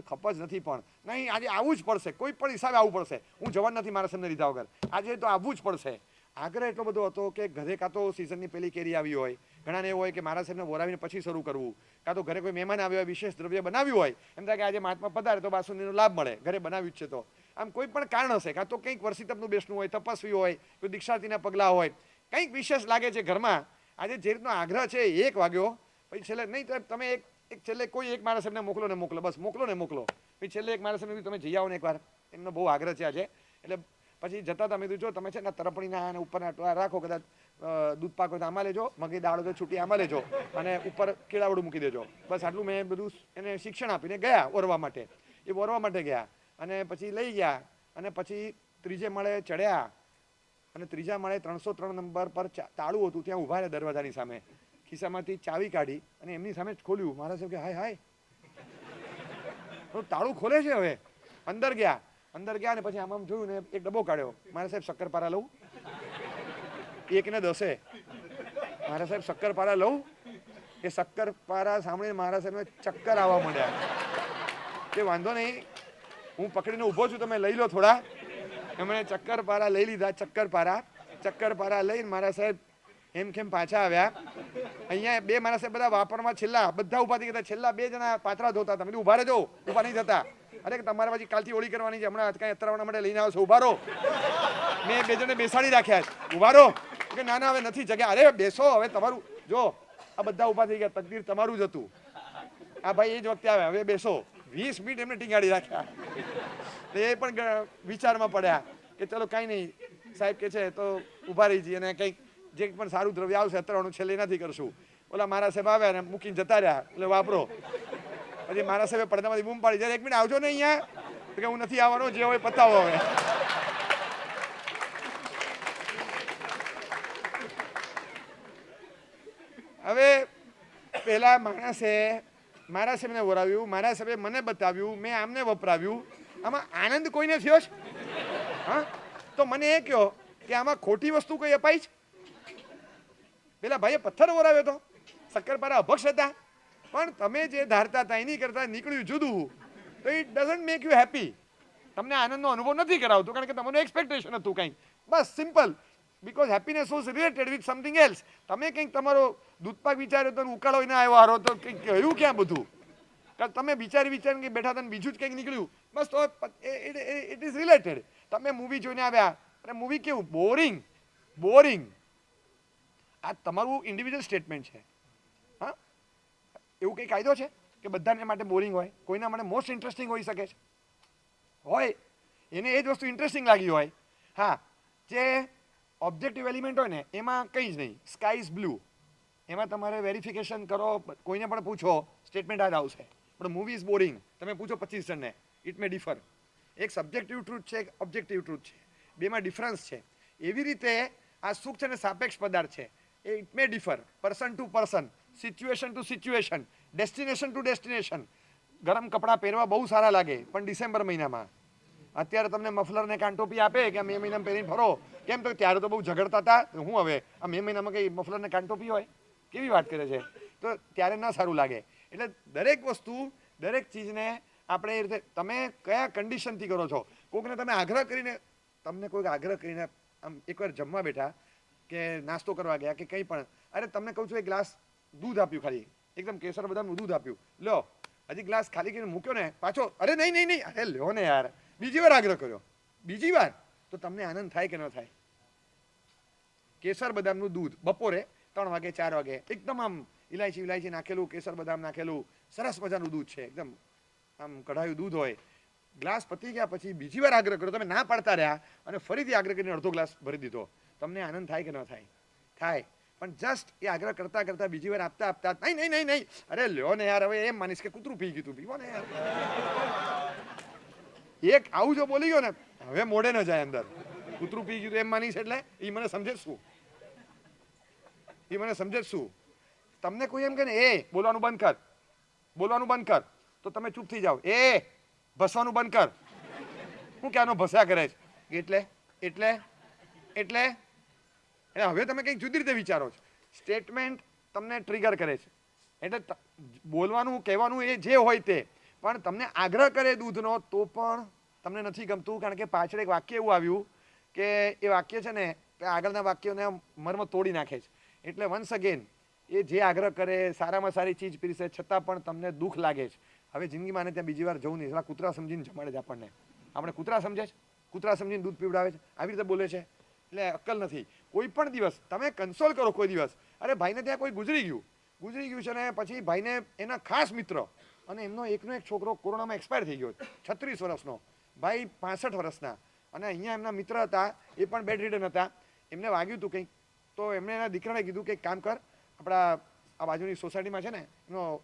ખપ જ નથી, પણ નહીં આજે આવવું જ પડશે, કોઈ પણ હિસાબે આવવું પડશે, હું જવાન નથી મારા સામે લીધા વગર, આજે તો આવવું જ પડશે. આગ્રહ એટલો બધો હતો કે ઘરે કાં તો સિઝનની પહેલી કેરી આવી હોય, ઘણાને એવું હોય કે મારા સાહેબને વરાવીને પછી શરૂ કરવું, કાં તો ઘરે કોઈ મહેમાન આવ્યો હોય, વિશેષ દ્રવ્ય બનાવ્યું હોય, એમ થાય કે આજે મહાત્મા પધારે તો બાસુંદીનો લાભ મળે, ઘરે બનાવ્યું જ છે તો. આમ કોઈ પણ કારણ હશે, કાં તો કંઈક વર્ષિતપનું બેસણું હોય, તપસ્વી હોય, કોઈ દીક્ષાર્થીના પગલાં હોય, કંઈક વિશેષ લાગે છે ઘરમાં. આજે જે રીતનો આગ્રહ છે 1 વાગ્યો, પછી છેલ્લે નહીં તો તમે એક છેલ્લે કોઈ એક મારા સાહેબને મોકલો ને મોકલો, બસ મોકલો ને મોકલો. પછી છેલ્લે એક મારા સાહેબને તમે જઈ આવો ને એકવાર, એમનો બહુ આગ્રહ છે આજે. એટલે પછી જતા તમે જો તમે છે ને તરફડીના અને ઉપરના રાખો, કદાચ દૂધ પાક હોય તો આમાં લેજો, મગી દાળ હોય તો છૂટી આમાં લેજો, અને ઉપર કેળાવડું મૂકી દેજો. બસ આટલું મેં બધું એને શિક્ષણ આપીને ગયા ઓરવા માટે. એ ઓરવા માટે ગયા અને પછી લઈ ગયા અને પછી 3જે માળે ચડ્યા અને 3જા માળે 303 નંબર પર તાળું હતું, ત્યાં ઊભા રહ્યા દરવાજાની સામે, ખિસ્સામાંથી ચાવી કાઢી અને એમની સામે જ ખોલ્યું. મારા સાહેબ કે હાય હાય, તાળું ખોલે છે. હવે અંદર ગયા અને પછી આમ જોયું ને એક ડબ્બો કાઢ્યો. મારા સાહેબ શક્કરપારા લઉં? 1 ને 10. મારા સાહેબ શક્કરપારા લઉં? એ શક્કરપારા સાંભળીને મારા સાહેબને ચક્કર આવવા માંડ્યા. કે વાંધો નહીં, હું પકડીને ઊભો છું, તમે લઈ લો થોડા. એમણે ચક્કરપારા લઈ લીધા. ચક્કરપારા લઈને મારા સાહેબ એમ કેમ પાછા આવ્યા. અહીંયા 2 મારા સાહેબ બધા વાપરમાં છેલ્લા બધા ઊભા થઈ ગયા. છેલ્લા 2 જણા પાત્રા ધોતા હતા. ઊભા રહેજો, ઊભા નહીં થતા. અરે તમારે પછી કાલથી હોળી કરવાની છે, હમણાં કાંઈ અત્તરવાના માટે લઈને આવશો, ઊભા રહો. મેં 2 જણે બેસાડી રાખ્યા છે, ઊભા રહો. કે ના ના હવે નથી જગ્યા. અરે બેસો, હવે તમારું જો. આ બધા ઊભા થઈ ગયા, તકદીર તમારું જ હતું. આ ભાઈ એ જ વખતે આવ્યા, હવે બેસો. 20 મિનિટ એમને ટીંગાડી રાખ્યા. એ પણ વિચારમાં પડ્યા કે ચલો કાંઈ નહીં, સાહેબ કે છે તો ઊભા રહી જઈએ અને કંઈક જે પણ સારું દ્રવ્ય આવશે અત્તરવાનું છેલ્લે નથી કરશું. ઓલા મારા સાહેબ આવ્યા ને મૂકીને જતા રહ્યા, એટલે વાપરો. પછી મારા સાહેબે પડદામાંથી બૂમ પાડી, જ્યારે 1 મિનિટ આવજો ને અહીંયા, તો કે હું નથી આવવાનો, જે હોય પતાવો. હવે પેલા માણસે મારા સાહેબને વરાવ્યું, મારા સાહેબે મને બતાવ્યું, મેં આમને વપરાવ્યું. આમાં આનંદ કોઈને થયો છે? હા, તો મને એ કહો કે આમાં ખોટી વસ્તુ કોઈ અપાઈ છે? પેલા ભાઈએ પથ્થર વરાવ્યો હતો, શક્કરપારા અભક્ષ હતા, પણ તમે જે ધારતા હતા એની કરતા નીકળ્યું જુદું, તો it doesn't make you happy. તમને આનંદનો અનુભવ નથી કરાવતો, કારણ કે તમારું એક્સપેક્ટેશન હતું કંઈક. બસ simple. Because happiness was related with something else. તમે કંઈક તમારો દૂધપાક વિચાર્યો તો ઉકાળો ના આવ્યો હારો, તો કંઈક કહ્યું ક્યાં બધું? તમે વિચારી બેઠા હતા બીજું જ કંઈક નીકળ્યું. બસ તો ઇટ ઇઝ રિલેટેડ. તમે મૂવી જોઈને આવ્યા અને મૂવી કેવું બોરિંગ. આ તમારું ઇન્ડિવિજ્યુઅલ સ્ટેટમેન્ટ છે. હા, એવું કંઈ કાયદો છે કે બધાને માટે બોરિંગ હોય? કોઈના માટે મોસ્ટ ઇન્ટરેસ્ટિંગ હોઈ શકે છે, હોય એને એ જ વસ્તુ ઇન્ટરેસ્ટિંગ લાગી હોય. હા, જે ઓબ્જેક્ટિવ એલિમેન્ટ હોય ને એમાં કંઈ જ નહીં. સ્કાય ઇઝ બ્લુ, એમાં તમારે વેરિફિકેશન કરો, કોઈને પણ પૂછો, સ્ટેટમેન્ટ આ જ આવશે. પણ મૂવી ઇઝ બોરિંગ, તમે પૂછો 25 જણને, ઇટ મે ડિફર. એક સબ્જેક્ટિવ ટ્રુથ છે, એક ઓબ્જેક્ટિવ ટ્રુથ છે, બેમાં ડિફરન્સ છે. એવી રીતે આ સુખ છે ને સાપેક્ષ પદાર્થ છે, એ it may differ person to person, situation to situation, destination to destination. ગરમ કપડાં પહેરવા બહુ સારા લાગે, પણ ડિસેમ્બર મહિનામાં. અત્યારે તમને મફલર ને કાનટોપી આપે કે મે મહિનામાં પહેરીને ફરો, કેમ? તો ત્યારે તો બહુ ઝઘડતા હતા. હું હવે આ મે મહિનામાં કંઈ મફલર ને કાનટોપી હોય? કેવી વાત કરે છે? તો ત્યારે ન સારું લાગે. એટલે દરેક વસ્તુ, દરેક ચીજને આપણે એ રીતે તમે કયા કન્ડિશનથી કરો છો. કોઈકને તમે આગ્રહ કરીને, તમને કોઈક આગ્રહ કરીને આમ એકવાર જમવા બેઠા, કે નાસ્તો કરવા ગયા કે કંઈ પણ, અરે તમને કહું છું એક ગ્લાસ દૂધ આપ્યું, ખાલી એકદમ કેસર બદામનું દૂધ આપ્યું, લો હજી ગ્લાસ ખાલી કરીને મૂક્યો ને પાછો, અરે નહીં નહીં નહીં, અરે લ્યો ને યાર, બીજી વાર આગ્રહ કર્યો, બીજી વાર, તો તમને આનંદ થાય કે ન થાય? કેસર બદામનું દૂધ બપોરે 3 વાગે 4 વાગે, એકદમ આમ ઇલાયચી નાખેલું, કેસર બદામ નાખેલું, સરસ મજાનું દૂધ છે, એકદમ આમ કઢાયું દૂધ હોય. ગ્લાસ પતી ગયા પછી બીજી વાર આગ્રહ કર્યો, તમે ના પાડતા રહ્યા અને ફરીથી આગ્રહ કરીને અડધો ગ્લાસ ભરી દીધો, તમને આનંદ થાય કે ન થાય? થાય. પણ જસ્ટ એ આગ્રહ કરતા કરતા બીજી વાર આપતા આપતા, નહીં નહીં નહીં નહીં, અરે લ્યો ને યાર, હવે એમ માનીશ કે કૂતરું પી ગયું, પીવો ને યાર. એક આવું જો બોલી ગયો ને, હવે મોઢે ન જાય અંદર, કૂતરું પી ગયું એમ માનીશ, એટલે એ મને સમજે શું? એ મને સમજે શું? તમને કોઈ એમ કે ને એ બોલવાનું બંધ કર, બોલવાનું બંધ કર, તો તમે ચૂપ થઈ જાઓ. એ ભસવાનું બંધ કર, હું ક્યાંનો ભસ્યા કરે છે, એટલે એટલે એટલે એટલે હવે તમે કંઈક જુદી રીતે વિચારો છો. સ્ટેટમેન્ટ તમને ટ્રિગર કરે છે, એટલે બોલવાનું કહેવાનું એ જે હોય તે, પણ તમને આગ્રહ કરે દૂધનો તો પણ તમને નથી ગમતું, કારણ કે પાછળ એક વાક્ય એવું આવ્યું કે એ વાક્ય છે ને આગળના વાક્યોને મર્મ તોડી નાખે છે. એટલે વન્સ અગેન એ જે આગ્રહ કરે, સારામાં સારી ચીજ પીરસે, છતાં પણ તમને દુઃખ લાગે છે. હવે જિંદગીમાં ત્યાં બીજી વાર જવું નહીં, કૂતરા સમજીને જમાડે છે આપણને. આપણે કૂતરા સમજે છે, કૂતરા સમજીને દૂધ પીવડાવે છે, આવી રીતે બોલે છે, એટલે અક્કલ નથી. કોઈ પણ દિવસ તમે કન્સોલ કરો, કોઈ દિવસ અરે ભાઈને ત્યાં કોઈ ગુજરી ગયું છે ને પછી ભાઈને એના ખાસ મિત્ર અને એમનો એકનો એક છોકરો કોરોનામાં એક્સપાયર થઈ ગયો, 36 વર્ષનો, ભાઈ 65 વર્ષના, અને અહીંયા એમના મિત્ર હતા, એ પણ બેડ રિડન હતા, એમને વાગ્યું હતું કંઈક, તો એમણે એના દીકરાને કીધું કે કામ કર, આપણા આ બાજુની સોસાયટીમાં છે ને એનો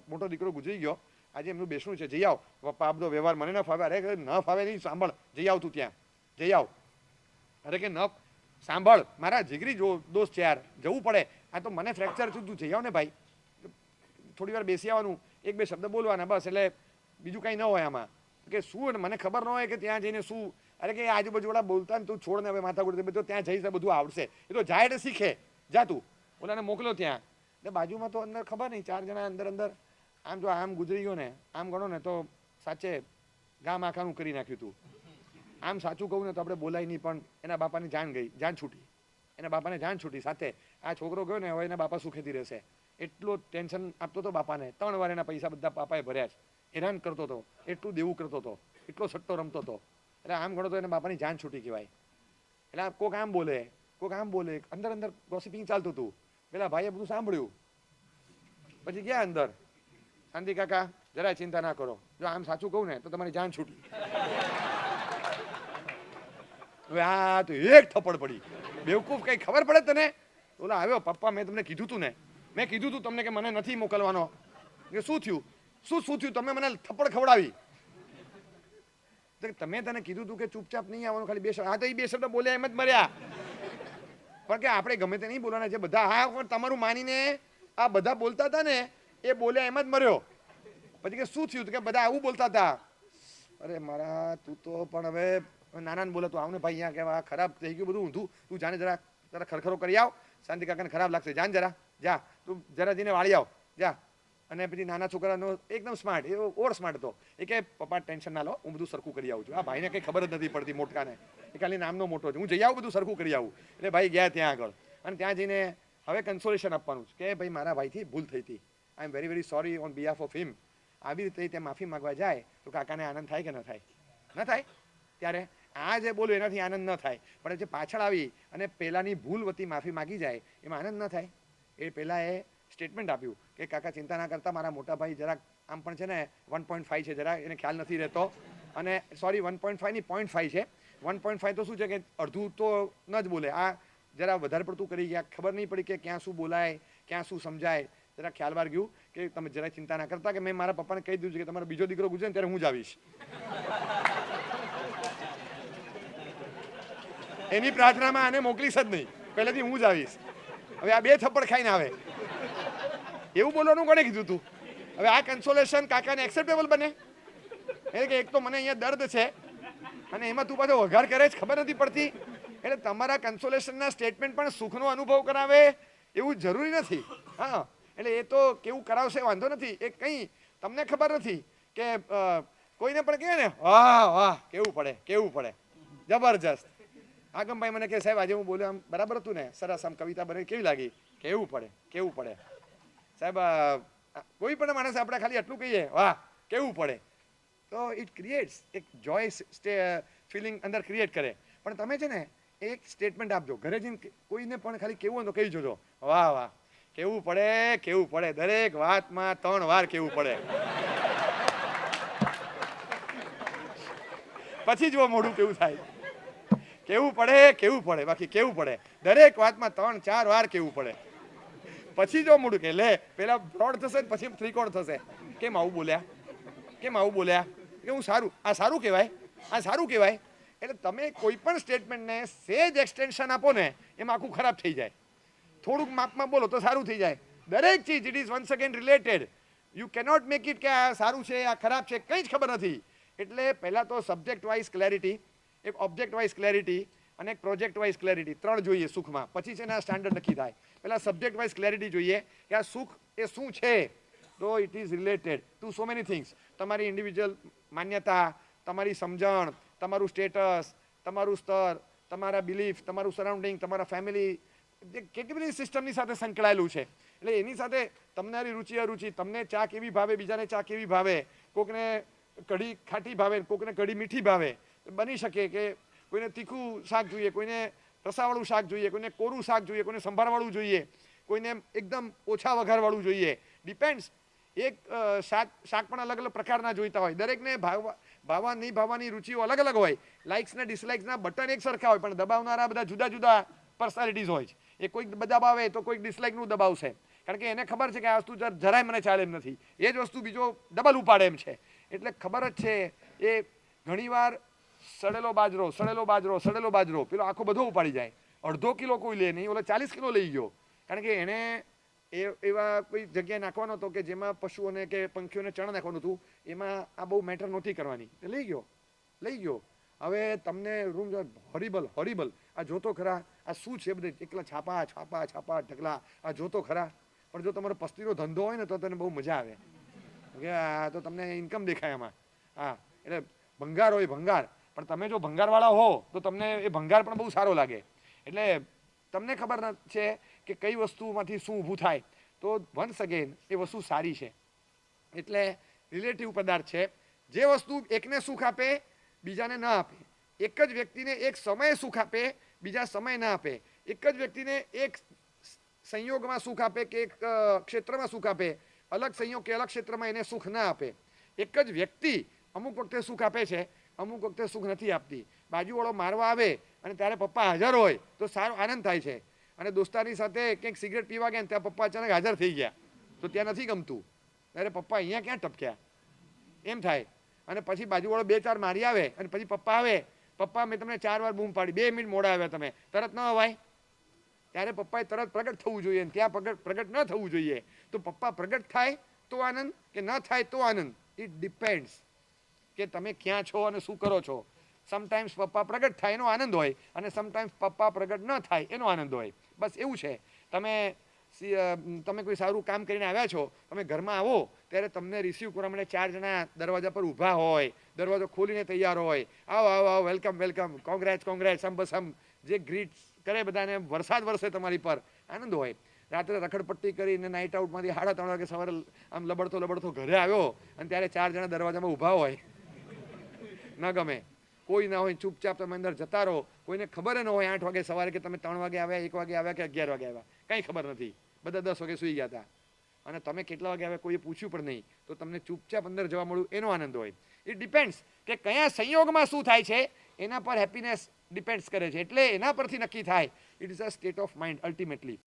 મોટો દીકરો ગુજરી ગયો, આજે એમનું બેસણું છે, જઈ આવ. પપ્પા આ બધો વ્યવહાર મને ન ફાવે. અરે ન ફાવે નહીં, સાંભળ, જઈ આવ તું ત્યાં, જઈ આવ. અરે કે ન સાંભળ, મારા જીગરી દોસ્ત છે યાર, જવું પડે, આ તો મને ફ્રેક્ચર થયું, તું જઈ આવ ને ભાઈ, થોડી વાર બેસી આવવાનું, 1-2 શબ્દ બોલવાના બસ, એટલે બીજું કંઈ ન હોય આમાં. કે શું મને ખબર ન હોય કે ત્યાં જઈને શું, અરે કે આજુબાજુવાળા બોલતા ને તું છોડ ને, હવે માથા ગુડે બધું ત્યાં જઈશ બધું આવડશે, એ તો જાય એટલે શીખે, જા તું ઓલાને મોકલો ત્યાં. એટલે બાજુમાં તો અંદર ખબર નહીં 4 જણા અંદર આમ જો આમ ગુજરી ગયો ને, આમ ગણો ને તો સાચે ગામ આખાનું કરી નાખ્યું હતું. આમ સાચું કહું ને તો આપણે બોલાય નહીં, પણ એના બાપાની જાન ગઈ, જાન છૂટી, એના બાપાને જાન છૂટી, સાથે આ છોકરો ગયો ને હવે એના બાપા સુખેથી રહેશે, એટલો ટેન્શન આપતો હતો બાપાને. 3 વાર એના પૈસા બધા બાપાએ ભર્યા છે, હેરાન કરતો હતો, એટલું દેવું કરતો હતો, એટલો સટ્ટો રમતો હતો. એટલે આમ ગણો તો એના બાપાની જાન છૂટી કહેવાય. એટલે કોક આમ બોલે, અંદર ગોસિપિંગ ચાલતું હતું. પેલા ભાઈએ બધું સાંભળ્યું, પછી ગયા અંદર, શાંતિ કાકા જરા ચિંતા ના કરો, જો આમ સાચું કહું ને તો તમારી જાન છૂટી. હવે આ તો એક થપ્પડ પડી, બેવકૂફ, કઈ ખબર પડે તને? ઓલા આવ્યો, પપ્પા મેં તમને કીધું તું ને, મેં કીધું તું તમને કે મને નથી મોકલવાનો. કે શું થયું? શું થયું? તમે મને થપ્પડ ખવડાવી. તમે તને કીધું તું કે ચૂપચાપ નહીં આવવાનું, ખાલી 2 શબ્દ. હા તો એ 2 શબ્દ બોલ્યા એમ જ મર્યા. પણ કે આપણે ગમે તે નહીં બોલવાના છે બધા. હા પણ તમારું માનીને આ બધા બોલતા હતા ને, એ બોલ્યા એમ જ મર્યો. પછી કે શું થયું? કે બધા આવું બોલતા હતા. અરે મારા તું તો પણ હવે નાનાને બોલે તો આવને ભાઈ, અહીંયા કેવા ખરાબ થઈ ગયું બધું ઊંધું, તું જાને જરા ખરખરો કરી આવ, શાંતિ કાકાને ખરાબ લાગશે, જાન જરા જા, તું જરા જઈને વાળી આવ જા. અને પછી નાના છોકરાનો એકદમ સ્માર્ટ, એ ઓર સ્માર્ટ હતો, એ કે પપ્પા ટેન્શન ના લો, હું બધું સરખું કરી આવું છું. આ ભાઈને કંઈ ખબર જ નથી પડતી મોટકાને, એ ખાલી નામનો મોટો છે, હું જઈ આવું બધું સરખું કરી આવું. એટલે ભાઈ ગયા ત્યાં આગળ, અને ત્યાં જઈને હવે કન્સોલેશન આપવાનું છે કે ભાઈ મારા ભાઈથી ભૂલ થઈ હતી, I am very very sorry on behalf of him. આવી રીતે ત્યાં માફી માગવા જાય તો કાકાને આનંદ થાય કે ન થાય? ન થાય. ત્યારે આ જે બોલું એનાથી આનંદ ન થાય, પણ જે પાછળ આવી અને પહેલાંની ભૂલ વતી માફી માગી જાય એમાં આનંદ ન થાય. એ પહેલાં એ સ્ટેટમેન્ટ આપ્યું કે કાકા ચિંતા ના કરતા, મારા મોટા ભાઈ જરાક આમ પણ છે ને 1.5 છે, જરા એને ખ્યાલ નથી રહેતો, અને સોરી 1.5 ની 0.5 છે. 1.5 તો શું છે કે અડધું તો ન જ બોલે, આ જરા વધારે પડતું કરી ગયા, ખબર નહીં પડી કે ક્યાં શું બોલાય, ક્યાં શું સમજાય, જરા ખ્યાલ બાર ગયું કે તમે જરા ચિંતા ના કરતા, કે મેં મારા પપ્પાને કહી દીધું છે કે તમારો બીજો દીકરો ગુજરે ને ત્યારે હું જ આવીશ. એની પ્રાર્થનામાં આને મોકલીશ જ નહીં, પહેલેથી હું જ આવીશ. હવે આ 2 થપ્પડ ખાઈને આવે એવું બોલવાનું કોને કીધું તું? હવે આ કન્સોલેશન કાકાને એક્સેપ્ટેબલ બને? એટલે કે એક તો મને અહીંયા દર્દ છે અને એમાં તું પાછો વઘાર કરે છે, ખબર નથી પડતી. એટલે તમારા કન્સોલેશનના સ્ટેટમેન્ટ પણ સુખનો અનુભવ કરાવે એવું જરૂરી નથી. હા, એટલે એ તો કેવું કરાવશે વાંધો નથી, એ કંઈ તમને ખબર નથી કે કોઈને પણ કહે ને વાહ વાહ કેવું પડે જબરજસ્ત, આગમભાઈ મને કહે સાહેબ આજે હું બોલ્યો આમ બરાબર હતું ને, સરસ, આમ કવિતા બને કેવી લાગી? કેવું પડે સાહેબ. કોઈ પણ માણસ આપણે ખાલી એટલું કહીએ વાહ કેવું પડે તો ઇટ ક્રિએટ્સ એક જોય ફિલિંગ અંદર ક્રિએટ કરે. પણ તમે છે ને એક સ્ટેટમેન્ટ આપજો ઘરે જઈને, કોઈને પણ ખાલી કેવું હોય તો કહી જોજો વાહ વાહ કેવું પડે, દરેક વાતમાં 3 વાર કેવું પડે. પછી જો મોઢું કેવું થાય. કેવું પડે, બાકી કેવું પડે દરેક વાતમાં 3-4 વાર કેવું પડે. પછી જો મોઢું કે લે પેલા બ્રોડ થશે પછી ત્રિકોણ થશે. કેમ આવું બોલ્યા કે હું સારું, આ સારું કહેવાય. એટલે તમે કોઈ પણ સ્ટેટમેન્ટને સેજ એક્સટેન્શન આપો ને એમાં આખું ખરાબ થઈ જાય. થોડુંક માપમાં બોલો તો સારું થઈ જાય. દરેક ચીજ it is once again related. You cannot make it કે આ સારું છે આ ખરાબ છે, કંઈ જ ખબર નથી. એટલે પહેલાં તો સબ્જેક્ટ વાઇઝ ક્લેરિટી, એક ઓબ્જેક્ટ વાઇઝ ક્લેરિટી અને એક પ્રોજેક્ટ વાઇઝ ક્લેરિટી, 3 જોઈએ સુખમાં. પછી છે ને આ સ્ટાન્ડર્ડ નક્કી થાય. પહેલાં સબ્જેક્ટ વાઇઝ ક્લેરિટી જોઈએ કે આ સુખ એ શું છે. તો it is related to so many things. તમારી ઇન્ડિવિજ્યુઅલ માન્યતા, તમારી સમજણ, તમારું સ્ટેટસ, તમારું સ્તર, તમારા બિલીફ, તમારું સરાઉન્ડિંગ, તમારા ફેમિલી, જે કેટલી બધી સિસ્ટમની સાથે સંકળાયેલું છે. એટલે એની સાથે તમારી રુચિ અરુચિ, તમને ચા કેવી ભાવે, બીજાને ચા કેવી ભાવે, કોકને કઢી ખાટી ભાવે, કોકને કઢી મીઠી ભાવે. બની શકે કે કોઈને તીખું શાક જોઈએ, કોઈને રસાવાળું શાક જોઈએ, કોઈને કોરું શાક જોઈએ, કોઈને સંભારવાળું જોઈએ, કોઈને એકદમ ઓછા વઘારવાળું જોઈએ. ડિપેન્ડ્સ. એક શાક પણ અલગ અલગ પ્રકારના જોઈતા હોય. દરેકને ભાવવા નહીં ભાવવાની રુચિઓ અલગ અલગ હોય. લાઇક્સ ને ડિસલાઇક્સના બટન એક સરખા હોય પણ દબાવનારા બધા જુદા જુદા પર્સનાલિટીઝ હોય છે. એ કોઈક દબાવે તો કોઈક ડિસલાઇકનું દબાવશે, કારણ કે એને ખબર છે કે આ વસ્તુ જરાય મને ચાલે એમ નથી. એ જ વસ્તુ બીજો ડબલ ઉપાડે એમ છે. એટલે ખબર જ છે એ ઘણીવાર સડેલો બાજરો પેલો આખો બધો ઉપાડી જાય. અડધો કિલો કોઈ લે નહીં, ઓલો 40 કિલો લઈ ગયો, કારણ કે એને એવા કોઈ જગ્યાએ નાખવાનો હતો કે જેમાં પશુઓને કે પંખીઓને ચણ નાખવાનું હતું. એમાં આ બહુ મેટર નહોતી કરવાની. લઈ ગયો. હવે તમને રૂમ હોરિબલ. આ જોતો ખરા આ શું છે, બધે એકલા છાપા ઢગલા. આ જોતો ખરા. પણ જો તમારો પસ્તીનો ધંધો હોય ને તો તને બહુ મજા આવે કે આ તો તમને ઇન્કમ દેખાય એમાં. હા, એટલે ભંગાર હોય ભંગાર. પણ તમે જો ભંગારવાળા હો તો તમને એ ભંગાર પણ બહુ સારો લાગે. એટલે તમને ખબર છે કે કઈ વસ્તુમાંથી શું ઊભું થાય. તો વન્સ અગેન એ વસ્તુ સારી છે. એટલે રિલેટિવ પદાર્થ છે. જે વસ્તુ એકને સુખ આપે બીજાને ના આપે. એક જ વ્યક્તિને એક સમયે સુખ આપે, બીજા સમય ના આપે. એક જ વ્યક્તિને એક સંયોગમાં સુખ આપે કે એક ક્ષેત્રમાં સુખ આપે, અલગ સંયોગ કે અલગ ક્ષેત્રમાં એને સુખ ના આપે. એક જ વ્યક્તિ અમુક વખતે સુખ આપે છે, અમુક વખતે સુખ નથી આપતી. બાજુવાળો મારવા આવે અને ત્યારે પપ્પા હાજર હોય તો સારો આનંદ થાય છે. અને દોસ્તારની સાથે કંઈક સિગરેટ પીવા ગયા ત્યાં પપ્પા અચાનક હાજર થઈ ગયા તો ત્યાં નથી ગમતું. અરે પપ્પા અહીંયા ક્યાં ટપક્યા એમ થાય. અને પછી બાજુવાળો 2-4 મારી આવે અને પછી પપ્પા આવે, પપ્પા મેં તમને 4 વાર બૂમ પાડી, 2 મિનિટ મોડા આવ્યા તમે, તરત ન અવાય. ત્યારે પપ્પાએ તરત પ્રગટ થવું જોઈએ, ત્યાં પ્રગટ ન થવું જોઈએ. તો પપ્પા પ્રગટ થાય તો આનંદ કે ન થાય તો આનંદ. ઇટ ડિપેન્ડ્સ કે તમે ક્યાં છો અને શું કરો છો. સમટાઈમ્સ પપ્પા પ્રગટ થાય એનો આનંદ હોય અને સમટાઈમ્સ પપ્પા પ્રગટ ન થાય એનો આનંદ હોય. બસ એવું છે. તમે કોઈ સારું કામ કરીને આવ્યા છો, તમે ઘરમાં આવો ત્યારે તમને રિસીવ કરવા માટે 4 જણા દરવાજા પર ઊભા હોય, દરવાજો ખોલીને તૈયાર હોય, આવો વેલકમ, કોંગ્રેટ્સ બસમ જે ગ્રીટ કરે બધાને, વરસાદ વરસે તમારી પર, આનંદ હોય. રાત્રે રખડપટ્ટી કરીને નાઇટ આઉટમાંથી 3:30 વાગે સવારે આમ લબડતો ઘરે આવ્યો અને ત્યારે 4 જણા દરવાજામાં ઊભા હોય, ન ગમે. કોઈ ના હોય, ચૂપચાપ તમે અંદર જતા રહો. કોઈને ખબર ન હોય 8 વાગે સવારે કે તમે 3 વાગે આવ્યા, 1 વાગે આવ્યા કે 11 વાગે આવ્યા, કંઈ ખબર નથી. બધા 10 વાગે સૂઈ ગયા હતા અને તમે કેટલા વાગે આવ્યા કોઈએ પૂછ્યું પણ નહીં, તો તમને ચૂપચાપ અંદર જવા મળ્યું એનો આનંદ હોય. ઇટ ડિપેન્ડ્સ કે કયા સંયોગમાં શું થાય છે એના પર હેપીનેસ ડિપેન્ડ્સ કરે છે. એટલે એના પરથી નક્કી થાય. It is a state of mind ultimately.